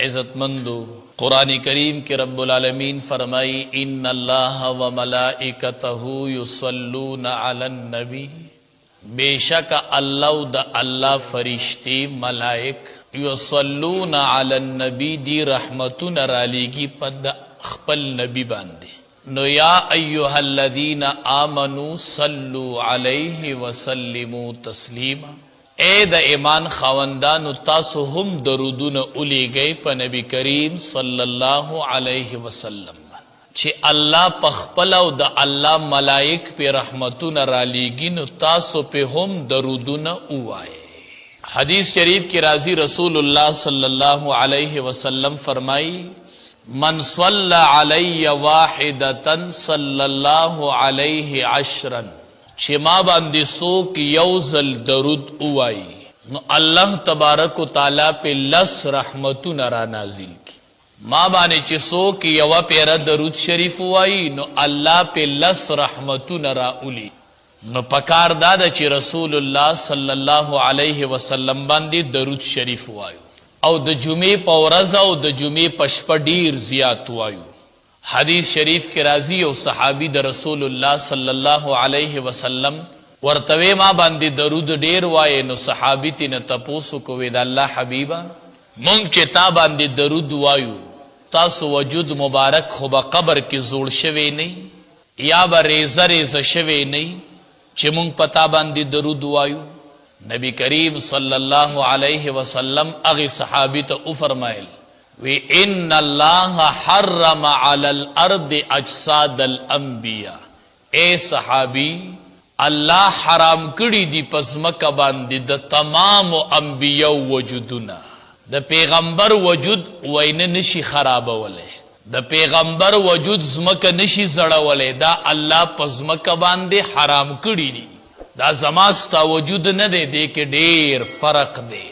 इज़्ज़तमंदो, कुरान करीम के रब्बुल आलमीन फरमाई इन्नल्लाह व मलाइकतहु युसल्लूना अलन नबी, बेशक अल्लाह द अल्लाह फरिश्ते मलाइक युसल्लूना अलन नबी दी रहमतुन रालीगी पद खपल नबी बांधे। नो या अय्युहल्लज़ीना आमनू सल्लु अलैहि व सल्लिमू तस्लीमा, ए द ईमान खावंदानु तासु हम दरूदुन उली गए प नबी करीम सल्लल्लाहु अलैहि वसल्लम छे अल्लाह पखपला द अल्लाह मलाइक पे रहमतुन रालीगिन तासु पे हम दरूदुन उवाए। हदीस शरीफ की राजी रसूलुल्लाह सल्लल्लाहु अलैहि वसल्लम फरमाई मन सल्ला अलैया वाहिदतन सल्लल्लाहु अलैहि अशरन, छेमा बांदी सो की यौजल दरुद उवाई नो अल्लाह तबारक ताला पे लस रहमतु नरा नाजिल की। माँ बाने चिसो की यवा पेरा दरुद शरीफ उवाई नो अल्लाह पे लस रहमतु नरा उली नो पकार दादा ची रसूलुल्लाह सल्लल्लाहु अलैहि वसल्लम बांदी दरुद शरीफ उवायु औ द जुमे पौरजा औ द जुमे पशपडीर जियात उवायु। हदीस शरीफ के राजी और सहाबी द रसूलुल्लाह सल्लल्लाहु अलैहि वसल्लम वर्तवे मां बांदी दरूद डेर वाये नो सहाबी तीन तपोसु को वेद अल्लाह हबीबा मुंग के ता बांदी दरूद वायु तासु वजूद मुबारक खुबा कबर की जोड़ शवे नहीं या ब रेजा रेजा शवे नहीं चे मुंग पता बांदी दरूद वायु। नबी करीम सल्लल्लाहु अलैहि वसल्लम अगी सहाबी तो उफरमाइल वे इन्नल्लाह हर्रम अलल अर्द अजसादल अंबिया, ए सहाबी अल्लाह हराम कड़ी दी पज़मका बांदी द तमाम अंबिया वजूदुना, द पैगंबर वजूद वैन निशी खराब वले, द पैगंबर वजूद ज़मका निशी जड़ा वले, दा अल्लाह पज़मका बांदी हराम कड़ी दी, दा जमास्ता वजूद न दे दे के ढेर फर्क दे।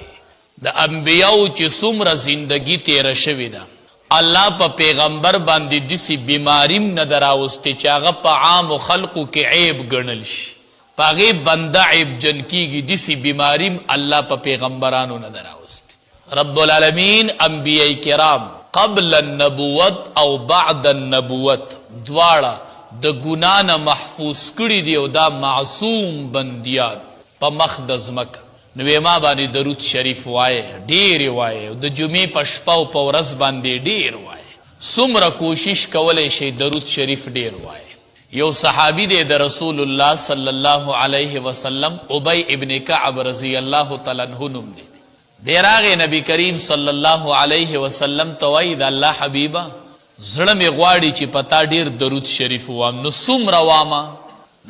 द अंबियाओ ची सुमरा जिंदगी तेरा शविदा अल्लाह पा पैगंबर बांदी दिसी बीमारीम नदर आवस्ते चागा पा आम खल्कु के ऐब गणलश पागे बंदा ऐब जन की दिसी बीमारीम अल्लाह पा पैगंबरानो नदर आवस्ते। रब्बुल आलमीन अंबिया किराम क़ब्ल नबुवत औ बाद नबुवत द्वाड़ा द गुनाह न महफूज कड़ी दियो दा मासूम बंदिया पा मखदज मक नवे मां बानी दरूद शरीफ वाये ढेर वाये द जुमे पशपाव पौरस बांधे ढेर वाये सुमरा कोशिश कवले शे दरूद शरीफ ढेर वाये। यो सहाबी दे द रसूलुल्लाह सल्लल्लाहु अलैहि वसल्लम उबई इब्न कअब रज़ी अल्लाह तआला अन्हु नुम दे देरागे नबी करीम सल्लल्लाहु अलैहि वसल्लम तवई द अल्लाह हबीबा जड़ में ग्वाड़ी ची पता ढेर दरूद शरीफ वाम नु सुमरा वामा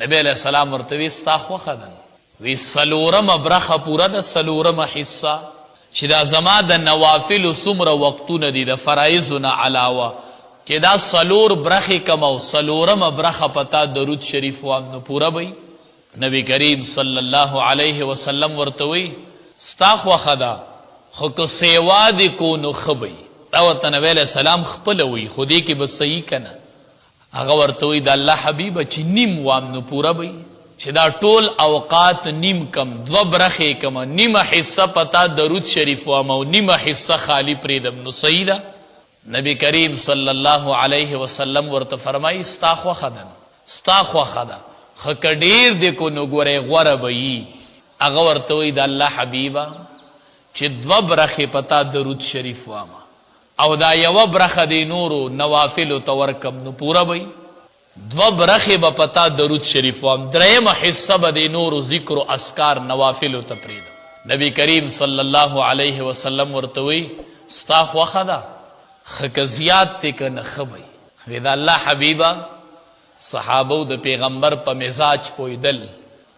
नबी अलैहि सलाम वर्तवी स्ताख वखदन वी सलोरम ब्रख पूरा द सलोरम हिस्सा चिदा जमा द नवाफिल सुमर वक्तु नदी द फराइज न अलावा चिदा सलोर ब्रख कमौ सलोरम ब्रख पता दरूद शरीफ वाम न पूरा भई। नबी करीम सल्लल्लाहु अलैहि वसल्लम वर्तवी स्ताख वखदा खुक सेवा दी को न खबई दावत नबी अलैहि सलाम खपलवी खुदी की बस सही कना अगर वर्तवी द अल्लाह हबीब चिन्नीम वाम न पूरा भई चिदा टोल अवकात नीम कम दो ब्रखे कम नीम हिस्सा पता दरूद शरीफ वामो नीम हिस्सा खाली प्रेदम नु सईदा। नबी करीम सल्लल्लाहु अलैहि वसल्लम वर्त फरमाई स्ताखवा खदा खकड़ीर देखो नु गोरे गोरा बई अगर वर्तवी द अल्लाह हबीबा चे दो ब्रखे पता दरूद शरीफ वामा औ दा यव ब्रख दे नूरो नवाफिल तवरकम नु पूरा बई दो ब्रखे बपता दरूद शरीफ वाम द्रयम हिस्सा बदे नूर जिक्र अस्कार नवाफिल तपरीद। नबी करीम सल्लल्लाहु अलैहि वसल्लम वर्तवी स्ताख वखदा खकजियात ते कन खबई वेद अल्लाह हबीबा सहाबो द पैगंबर प मिजाज पोइदल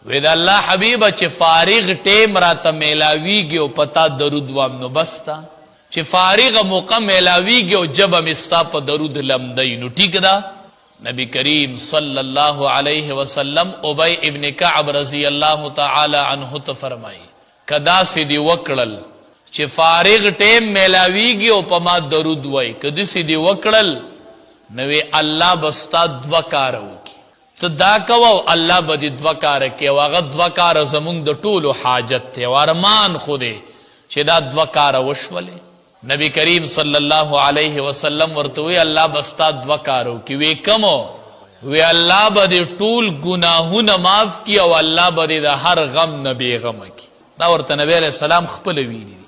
वेद अल्लाह हबीबा चे फारिग टेम रात मेलावी गयो पता दरूद वाम नो बस्ता चे फारिग मौका मेलावी गयो जब मिस्ता प दरूद लमदई नु ठीक दा। नबी करीम सल्लल्लाहु अलैहि वसल्लम उबई इब्न कअब रज़ी अल्लाह तआला अन्हु तो फरमाई कदा सिदी वकड़ल चे फारिग टेम मेलावी गयो पमा दरूद वई कदी सिदी वकड़ल नवे अल्लाह बस्ता द्वकार की तो दा कवो अल्लाह बदी द्वकार के वाग द्वकार जमुंग द टूल हाजत थे वरमान खुदे चे दा द्वकार वशवले नबी करीम सल्लल्लाहु अलैहि वसल्लम ورته وی الله بستا دوا کارو کی وی کمو وی الله به ټول گناهونه معاف کی او الله به د هر غم نه بی غم کی. دا ورته نبی علیہ السلام خپل ویلی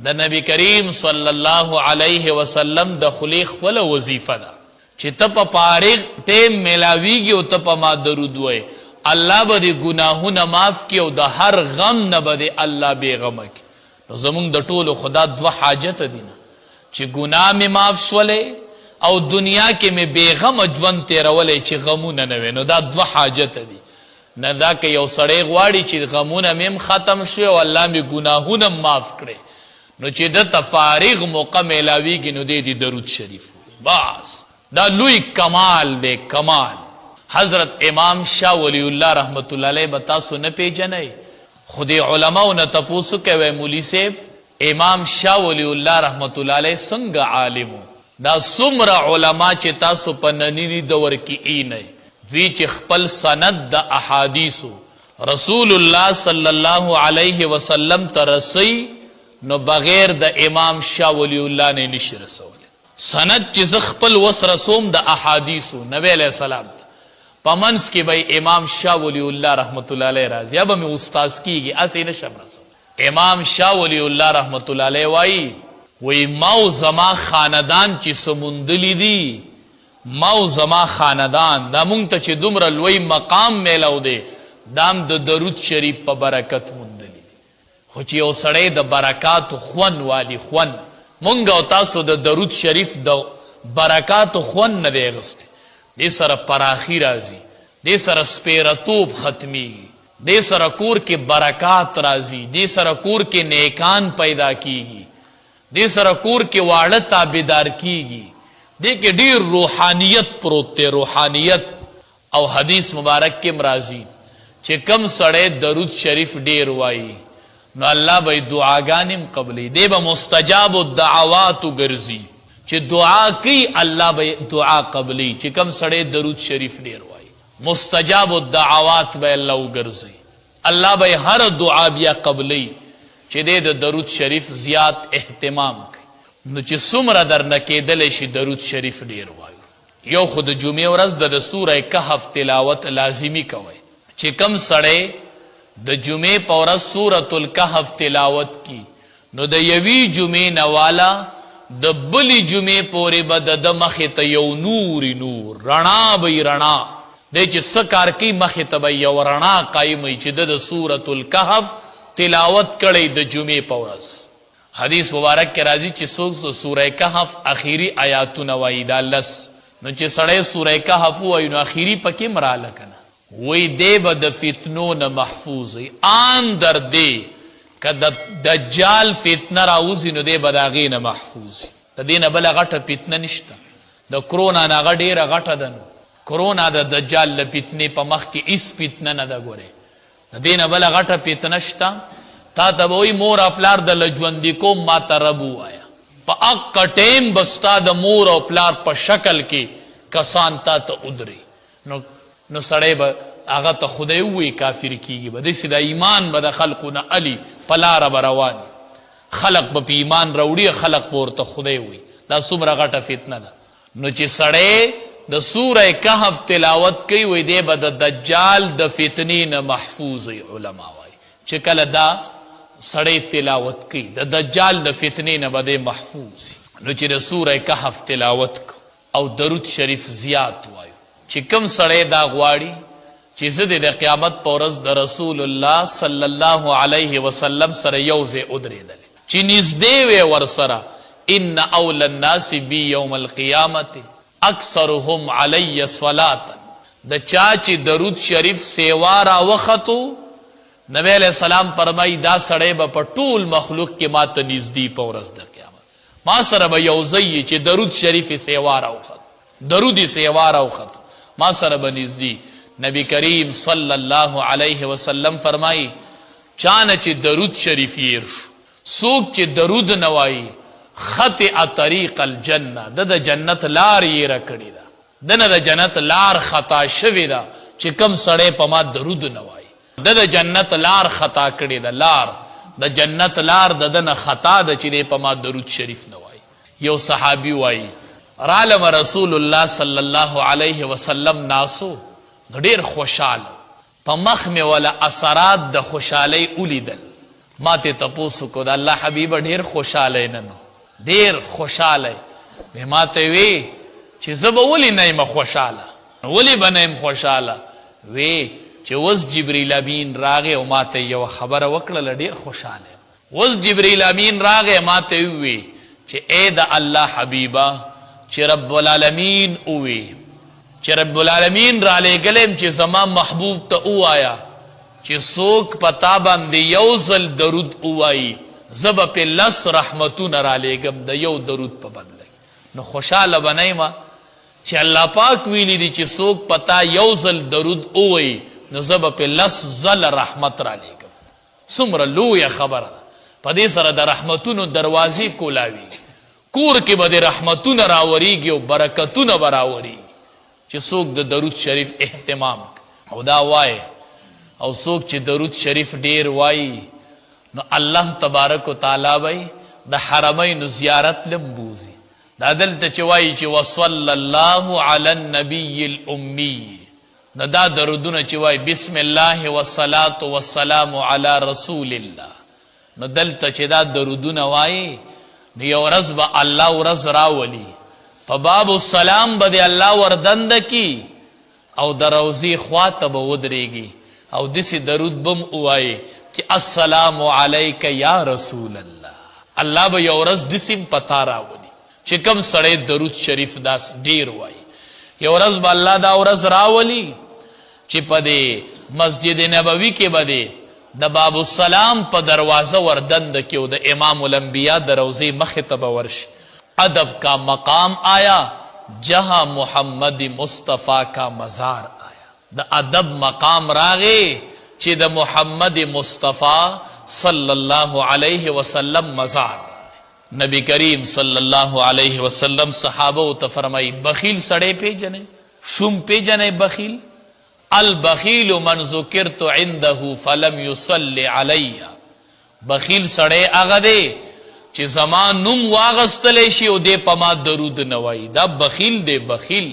د نبی کریم صلی الله علیه وسلم د خلیق ولا وظیفه ده چې ته په فارغ ټیم ملاویږي او ته په ما درود وای الله به د گناهونه معاف کی او د هر غم نه به الله بی غم کی. زمون د ټولو خدا دو حاجت دي چې ګناه می معاف شولې او دنیا کې می بیغم ژوند تیرولې چې غمونه نه وینو. دا دو حاجت دي نه دا که یو سړی غواړي چې غمونه مم ختم شي او الله می ګناهونه معاف کړي نو چې د تفارغ موقع ملاویږي نو د درود شریف بس دا لوی کمال دی کمال. حضرت امام شاه ولی الله رحمت الله علیه بتا سو نه پیژنئ خودی علماء نه تپوسو کوي مولی صاحب امام شاه ولی الله رحمت الله علیه څنګه عالمو دا څومره علما چې تاسو په نننی دور کې ای نه دوی چې خپل سند د احادیثو رسول الله صلی الله علیه وسلم ترسی نو بغیر د امام شاه ولی الله نه نشي رسول سند چې خپل وس رسوم د احادیثو نبی علیہ السلام پمنس کې به امام شاه ولی الله رحمت الله علیه راځي یا به می استاد کیږي اسې نشم رسول. امام شاه ولی الله رحمت الله علیه وی ماو زما خاندان چې سمندلی دي ماو زما خاندان دا مونږ ته چې دومره لوی مقام میلاو دی دام د درود شریف په برکت مندلی دي. خو چې یو سړی د برکات خون والی خون مونږ او تاسو د درود شریف د برکات خون نه دی غسته دې سره پراخی راځي دې سره سپیرتوب ختمي دې سره کور کې برکات راځي دې سره کور کې نیکان پیدا کیږي دې سره کور کې واړه تابعدار کیږي دې کې ډیر روحانیت پروت دی روحانیت. او حدیث مبارک کې مرাজি چې کم سړی درود شریف ډیر وایي نو الله به دعاګانم قبلې دې به مستجاب الدعوات ګرځي چې دعا کوي الله به دعا قبلی چې کم سړی درود شریف ډیر وایي مستجاب الدعوات به الله وګرځي الله به هر دعا بیا قبلی چې د درود شریف زیات اهتمام کوي. نو چې څومره درنه کېدلی شي درود شریف ډیر وایو. یو خو د جمعې ورځ د سوره کهف تلاوت لازمی کوئ چې کم سړی د جمعې په ورځ سورة الکهف تلاوت کی نو د یوی جمعې نه والا د بلی جمعې پورې به د مخې ته یو نور رڼا به رڼا دی چې څه کار کوي مخې ته به یو رڼا قایموي چې د سورة الکهف تلاوت کړی د جمعې په ورځ. حدیث مبارک کې راځي چې څوک سوره کهف اخیری آیاتونه وایي دا لس نو چې سړی سوره کهف وایي نو اخیری پکې مراله کنه وی دی به د فتنو نه محفوظ وي آن در دی که د دجال فتنه راوځي نو دی به د هغې نه محفوظ وي. د دې نه بله غټه فتنه نشته د کرونا نه هغه ډېره غټه ده. نو کرونا د دجال له فتنې په مخ کې هېڅ فتنه نه ده. ګورې د دې نه بله غټه فتنه شته تا ته به وایي مور او پلار د له ژوندي کوم ما ته رب ووایه په هغه ټیم به ستا د مور او پلار په شکل کې کسان تا ته ودري نو سړی به هغه ته خدای ووایي کافر کیږي به داسې د ایمان به د خلقو نه علي په لاره به روان خلق به په ایمان راوړي خلق به ورته خدای ووایي. دا څومره غټه فتنه ده. نو چې سړی د سوره کهف تلاوت کوي وایي دی به د دجال د فتنې نه محفوظ وي. علما وایي چې کله دا سړی تلاوت کوي د دجال د فتنې نه به دی محفوظ وي. نو چې د سوره کهف تلاوت کو او درود شریف زیات وایو چې کوم سړی دا غواړي چې زه د قیامت په ورځ د رسول الله صلی الله علیه وسلم سره یو ځای ودرېدلی چې نږدې وی ورسره ان اول الناس بی یوم القیامت اکثرهم علی صلاة د چا چې درود شریف سیوا راوختو نبی علیہ السلام فرمایي دا سړی به په ټول مخلوق کې ما ته نږدې په ورځ د قیامت ما سره به یو ځای چې درود شریف سیوا راوخت درود سیوا راوخت ما سره به نږدې. نبی کریم صلی الله علیه وسلم فرمایي چانه چې درود شریف یې څوک چې درود نه وایي خطئ طریق الجنه د جنت لار یې راکړې ده دنه د جنت لار خطا شوې ده چې کم سړی په ما درود نه وایي د جنت لار خطا کړې ده لار د جنت لار د دنه خطا ده چې په ما درود شریف نه وایي. یو صحابی وای رالم رسول الله صلی الله علیه وسلم ناسو ډیر خوشاله په مخ مې ولا اثرات د خوشحالۍ ولیدل. ما ته تپوسو کو د الله حبیب ډیر خوشاله نن ډیر خوشاله. ما ته وی چې زب ولی نه خوشاله ولی بنم خوشاله وی چې وس جبرئیل امین راغه او ما ته یو خبره وکړه ډیر خوشاله. وس جبرئیل امین راغه ما ته وی چې اے د الله حبیبا چې رب العالمین اوی چې رب العالمین را لګلم چې زما محبوب ته وایا چې څوک پتا باندې یو ځل درود وایي زب په لس رحمتونه را لګم د یو درود په بدله. نو خوشاله بنایما چې الله پاک ویلی دی چې څوک پتا یو ځل درود وایي نو زب په لس ځل رحمت را لګم. څومره لویه خبره په دې سره د رحمتونو دروازې کولاوي. کور کې به د رحمتونه راوریږي او برکتونه به راوریږي چې څوک د درود شریف اهتمام او دا وایي او څوک چې درود شریف ډیر وایي نو الله تبارک وتعالی وایي د حرمین زیارت لمبوزي. دا دلته چې وایي چې وصلی الله علی النبی الامی نو دا درودونه چې وایي بسم الله والصلاة والسلام علی رسول الله نو دلته چې دا درودونه وایي نو یو ورځ به الله ورځ راولي په باب السلام به د الله وردند کی او د روضې خواته به ودرېږي او داسې درود بم ووایي چې السلام علیک یا رسول الله. الله به یو ورځ داسې پتا راولي چې کوم سړی درود شریف داس ډیر وایي. یو ورځ به الله دا ورځ راولي چې په دې مسجد نبوي کې به دی د باب السلام په دروازه وردند کې او د امام الانبیاء د روضې مخې ته به ورشي. ادب کا مقام آیا جہاں محمد مصطفیٰ کا مزار آیا. د ادب مقام راغی چې د محمد مصطفیٰ صلی الله علیه وسلم مزار. نبی کریم صلی الله علیه وسلم صحابه ته فرمایي بخیل سړی پیژنې شوم پیژنې بخیل البخیل من ذکرت عنده فلم يصلي علی. بخیل سړی هغه دی چې زما نوم واغستلی شي او دی په ما درود نه وایي. دا بخیل دی بخیل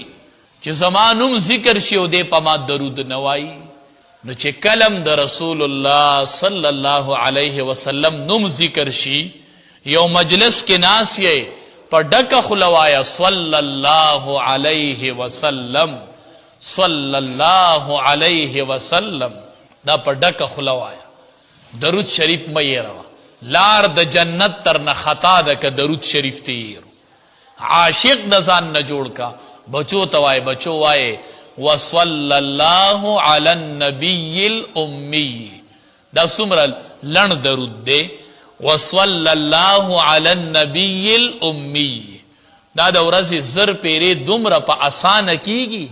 چې زما نوم ذکر شي او دی په ما درود نه وایي. نو چې کلم د رسول الله صلی الله علیه وسلم نوم ذکر شي یو مجلس کې ناس یې په ډکه خوله وایه صلی الله علیه وسلم صلی الله علیه وسلم. دا په ډکه خوله وایه درود شریف مه یېروه. لار د جنت تر نه خطا ده که درود شریف تیرو. عاشق د ځان نه جوړ کا بچو ته وایه بچو وایه وصلی الله علی النبی الامی. دا څومره لنډ درود دی وصلی الله علی النبی الامی. دا د ورځې زر پیرې دومره په اسانه کیږي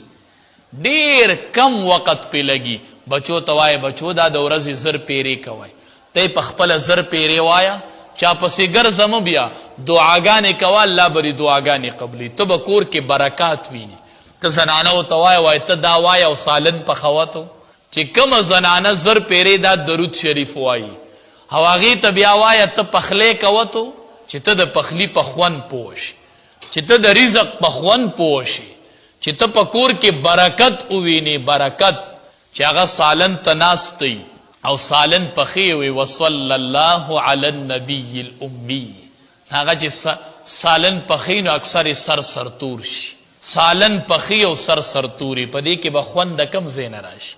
ډیر کم وقت پې لګي. بچو ته وایه بچو دا د ورځې زر پیرې کوئ ته په خپله زر پیرې وایه چا پسې ګرځم بیا دعاګانې کوه الله به دعاګانې قبلي. ته به کور کې برکات ویني. که زنانو ته وایه ته دا وایه او سالن پخوتو چې کومه زنانه زر پیرې دا درود شریف وایي او هغې ته بیا وایه ته پخلی کوتو چې ته د پخلي په خوند پوه شي چې ته د رزق په خوند پوه شي چې ته په کور کې برکت ووینې برکت چې هغه سالن ته ناست دی او سالن پخې وي وصلی الله علی النبی الامی. هغه چې سالن پخې نو اکثر سر سرتور شي. سالن پخې او سر سرتوري په دې کې به خوند د کم ځای نه راشي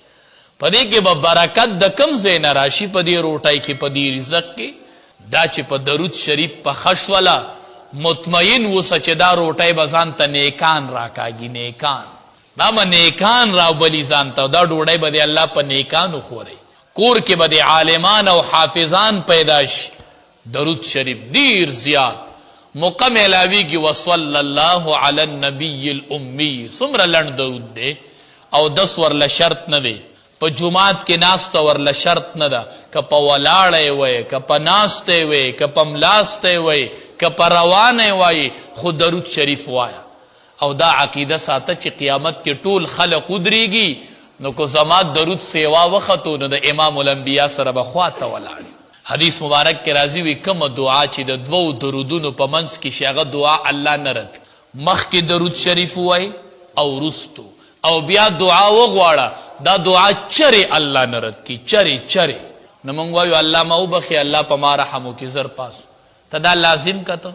په دې کې به برکت د کم ځای نه راشي په دې روټۍ کې په دې رزق کې. دا چې په درود شریف پخه شوله مطمئن اوسه چې دا روټۍ به ځان ته نیکان راکاږي نیکان دا به نیکان راوبلي ځان ته. دا ډوډۍ به د الله په نیکانو خورئ. کور کې به د عالمان او حافظان پیدا شي. درود شریف ډیر زیات موقع میلاویږي وصلی الله علی النبی الامی. څومره لنډ درود دی او دس ورله شرط نه دی. په جماعت کې ناسته ورله شرط نه ده که په ولاړی وی که په ناستی وی که په ملاستی وی که په روانی وی خو درود شریف وایه. او دا عقیده ساته چې قیامت کې ټول خلق ودرېږي نو که زما درود سیوا وختو نو د امام الانبیاء سره به خواته ولاړ حدیث مبارک کې راځي وي کومه دعا چې د دوو درودونو په منځ کې شي هغه دعا الله نه رد. مخکې درود شریف ووایي او وروستو او بیا دعا وغواړه، دا دعا چرې الله نه رد کړي، چرې. نو موږ وایو الله ما وبخي، الله په ما رحم وکړي، زر پاسو. ته دا لازم کته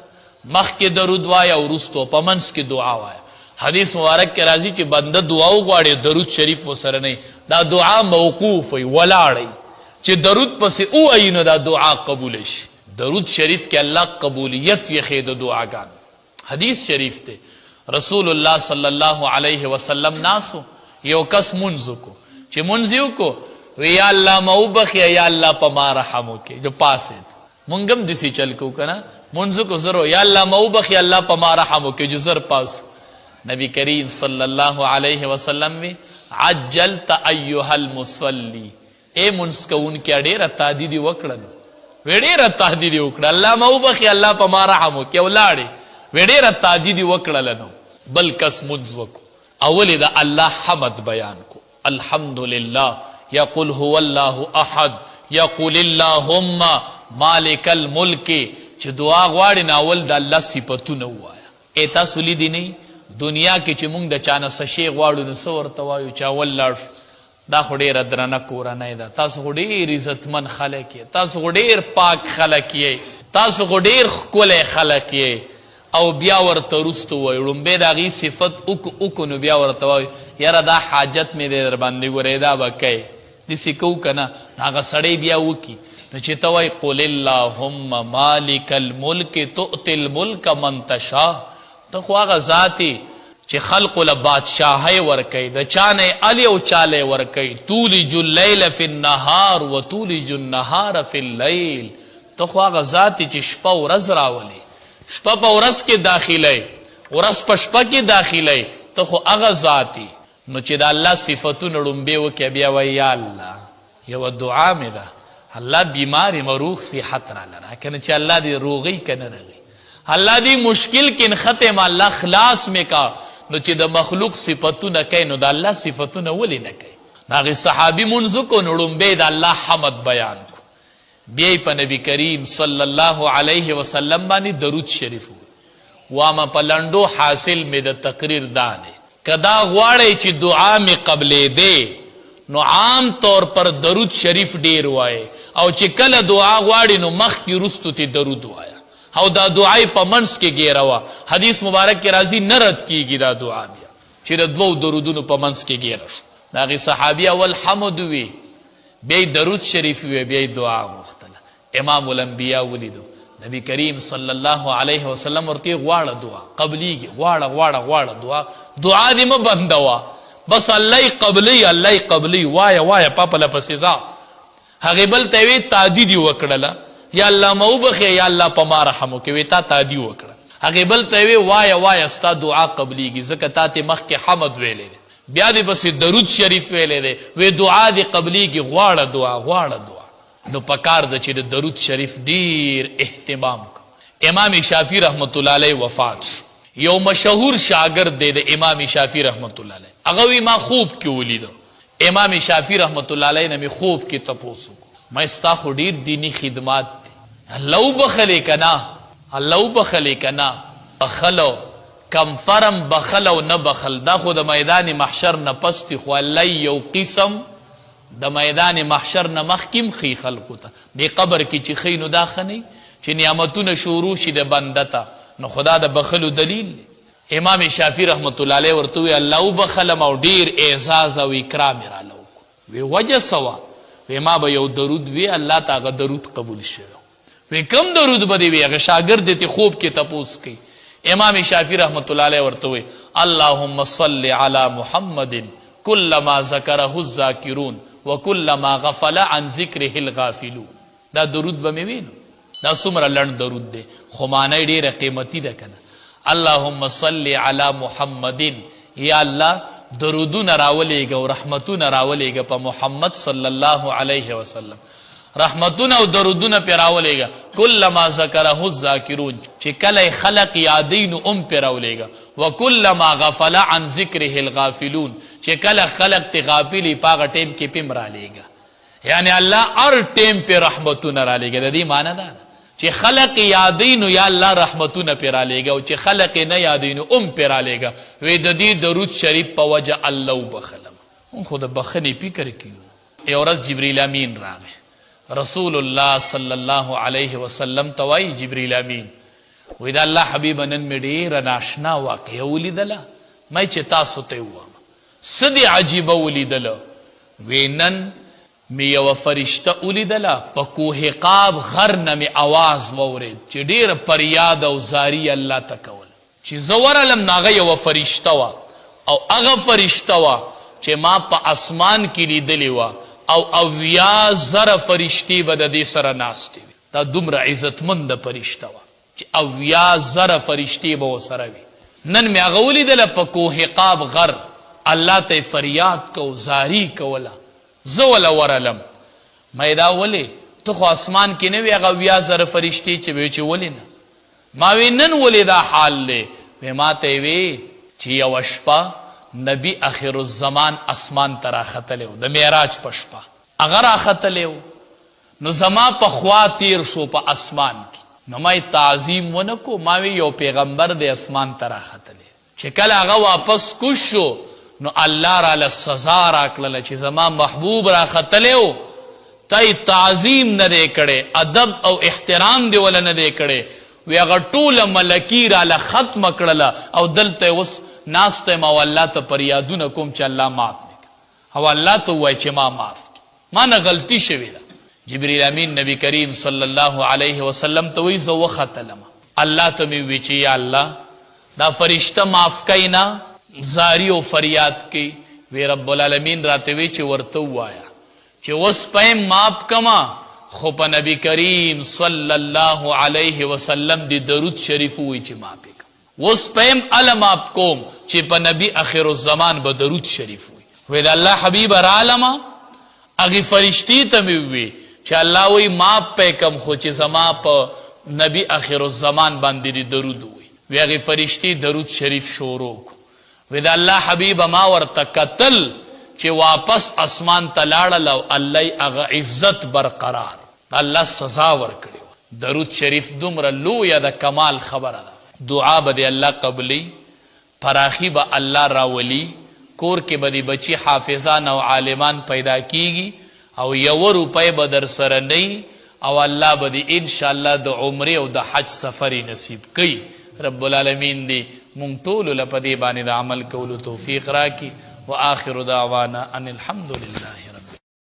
مخکې درود وایه او وروستو په منځ کې دعا وایه. حدیث مبارک کې راځي چې بنده دعا وغواړي درود شریف ورسره نه، دا دعا موقوف وي، ولاړئ چې درود پسې ووایي نو دا دعا قبول شي. درود شریف کې الله قبولیت یې د دعاګانو. حدیث شریف ته رسول الله صلی الله علیه وسلم ناسو یو کس منځ کو چې منځ یې وکړو وی یا الله ما وبخي یا الله په ما رحم وکړي، جو پاسید مونږ هم داسې چل کوو که نه، منځ کو زرو یا الله ما وبخي الله په ما رحم وکړي، جو زر پاسو. نبی کریم صلی الله علیه وسلم وی عجلت ایها المصلی، اے منځ کوونکي ډېره تهدید وکړه، ډېره تهدید وکړه، الله ما وبخي الله په ما رحم وکړي، ولاړې ډېره تهدید وکړله. نو بل کس منځ وکړو اول د الله حمد بیان کو، الحمدلله، یقل هو الله احد، یقول اللهم مالک الملک. چې دعا غواړي نو اول د الله صفتونه ووایه. ای تاسو لیدي نه دنیا کې چې مونږ د چا نه څه شی غواړو نو څه ورته وایو چې اول لاړ شو، دا خو ډېره درنه کورنۍ ده، تاسو خو ډېر عزتمن خلک یې، تاسو خو ډېر پاک خلک یې، تاسو خو ډېر ښکلی خلک یې. او بیا ورته وروسته ووایو لومبی د هغې صفت وکو نو بیا ورته وایو یاره دا حاجت مې دی در باندې ګورې دا به کوې، داسې کوو که نه. هغه سړی بیا وکړي نو چې ته وایي قل اللهم مالک الملک تؤتی الملک من تشاء، ته خو هغه ذات چې خلقو له بادشاهۍ ورکوي، د چا نه ال یو چاله ورکوي، تولج اللیل فی النهار و تولج النهار فی اللیل، ته خو هغه ذات چې شپه ورځ راولي، شپه په ورځ کې داخلی، ورځ په شپه کې داخلی، ته خو هغه ذاتی. نو چې د الله صفتونه ړومبې وکړې بیا وایي یا الله یوه دعا مې ده، الله بیمار یم روغ صحت راله را کنه، چې الله دې روغی که نه رغی، الله دې مشکل کې نښتی م الله خلاص مې کا. نو چې د مخلوق صفتونه کوي نو د الله صفتونه ولې نه کوي؟ هغې صحابي منځ کو نو ړومبی د الله حمد بیان کو، بیا په نبی کریم صلی الله علیه وسلم باندې درود شریف وامه په لنډو حاصل مې د تقریر دا دی که دا غواړئ چې دعا مې قبلېدی نو عام طور پر درود شریف ډیر وایه، او چې کله دعا غواړي نو مخکې وروستو تی درود وایه، او دا دعای په منځ کې ګیره وه. حدیث مبارک کې راځي نه رد کیږي دا دعا بیا چې د دوو درودونو په منځ کې ګیره شو. د هغې صحابي اول حمد وي، بیا درود شریف وي، بیا دعا غوښتله. امام الانبیا ولیدو نبی کریم صلی الله علیه وسلم ورته غواړه دعا قبلیږي، غواړه دعا دې مه بندوه، بس الله قبلی الله قبلی وایه پاپله پسې ځه. هغې بل ته یې تهدید یې وکړله یا الله ما وبخې یا الله په ما رحم وکړي، وی تا تهدید وکړه. هغې بل ته یې وایه ستا دعا قبلیږي ځکه تا ته مخکې حمد ویلی دی، بیا دې پسې درود شریف ویلی دی، وی دعا دې قبلیږي، غواړه دعا. نو پکار ده چې د درود شریف ډیر اهتمام کو. امام شافعی رحمت الله علیه وفات شو، یو مشهور شاگرد دی د امام شافعی رحمت الله علیه، هغه وی ما خوب کې ولیدو. امام شافعی رحمت الله علیه نه مې خوب کې تپوس وکړو، ما ستا خو ډیر دینی خدمات دي، الله وبخلې که نه بخلو کم فرم بخلو نه بخل، دا خو د میدان محشر نه پستی، خو الله یو قسم د میدان محشر نه مخکیم خی خلقو ته دی قبر کې چې خی نو دا خنی چې نعمتونه شروع شي د بنده ته، نو خدا د بخلو دلیل. امام شافعی رحمت الله علیه ورته وی الله وبخلم او ډیر اعزاز او اکرام یې راله وکړو. وی وجه سوا؟ وی ما به یو درود وی الله ته هغه درود قبول شوی. وی کم درود به دی؟ وی هغه شاګرد دې خوب کې تپوس کوي. امام شافعی رحمت الله علیه ورته وی اللهم صل علی محمد کلما ذکره الذاکرون وکلما غفل عن ذکره الغافلون. دا درود به مې وینو، دا څومره لنډ درود دی خو معنی ډیره قیمتي ده کنه. اللهم صل علی محمد، یا الله درودونه راولېږه او رحمتونه راولېږه په محمد صلی الله علیه وسلم، رحمتونه او درودونه پې راولېږه. کلما ذکره الذاکرون، چې کله خلق یادی نو پې راولېږه. وکلما غفل عن ذکره الغافلون، چې کله خلق تی غافلی په هغه ټیم کې پې م رالیږه. یعنی الله هر ټیم په رحمتونه را لېږي. د دې معنی ده چې خلق یادینو یا الله رحمتونه پې را لېږه او چې خلق نه یادینو پې را لېږه. وی د دې درود شریف په وجه الله وبخلم. اون خو د بخښنې فکر کیو. یو ورځ جبریل امین راغی. رسول الله صلی الله علیه وسلم ته وایي جبریل امین وی د الله حبیبه نن مې ډېره ناشنا واقعه ولیدله، مې چې تاسو ته ووایم څه دې عجیبه ولیدله؟ وی نن می یو فرشته ولیدله په کوه قاب غر نه می آواز واورید چې ډېره پریاد او زاری الله ته کول. چې زه ورغلم نو هغه یوه فرشته وه او هغه فرشته وه چې ما په اسمان کې لیدلې وه او 80,000 فرشتې به د دې سره ناستې وي. دا دومره عزتمنده فرشته وه چې 80,000 فرشتې به ورسره وي. نن مې هغه ولیدله په کوه قاب غر، الله ته فریاد کو زاری کوله. زه وله ورغلم. ما دا ولې ته خو اسمان کې نه وې هغه 80,000 فرشتې چې وی چې ولې نه؟ ما وی نن ولې دا حال دی؟ وی ما ته وی چې یوه شپه نبی اخر الزمان اسمان ته راختلی و، د معراج په شپه هغه راختلی و. نو زما په خوا تیر شو په اسمان کې. نو ما تعظیم ونه کو. ما وی یو پیغمبر د اسمان ته راختلی. چې کله هغه واپس کوز شو نو الله راله سزا راکړله چې زما محبوب راختلی و، ته تعظیم نه دی کړی، ادب او احترام دی وله نه دی کړی. وی هغه ټوله ملکي راله ختمه کړله او دلته اوس ناست یم او الله ته پریادونه کوم چې الله معاف مې کړه او الله ته ووایي چې ما معاف کړي، ما نه غلطي شوې ده. جبریل امین نبی کریم صلی الله علیه وسلم ته وایي زه وختلم. الله ته مې ووایي چې یا الله دا فرشته معاف کوي نه، زاری او فریاد کوي. وی رب العالمین راته وی چې ورته ووایه چې اوس پایم معاف کما خو په نبی کریم صلی الله علیه وسلم دی درود شریف ووایي چې معاف یې کړم. اوس پایم اله معاف کوم چې په نبی اخر الزمان به درود شریف ووایي. وی د الله حبیب رالما هغې فرشتې ته مې ووایي چې الله وی معاف پی کم خو چې زما په نبی اخر الزمان باندې دی درود ووایي. وی هغې فرشتې درود شریف شروع کو. وی د الله حبیب ما ورته کتل چې واپس اسمان ته لاړل او الله هغه عزت برقرار، الله سزا ورکړي. درود شریف دومره لویه د کمال خبره ده. دعا به د الله قبلی، پراخي به الله راولي، کور کې به د بچي حافظان او عالمان پیدا کیږي او 1 روپۍ به در سره نه او الله به د انشاءالله د عمرې او د حج سفرې نصیب کوي. رب العالمین دی مونږ ټولو له په دې باندې د عمل کولو توفیق راکړي. وآخر دعوانا ان الحمد لله.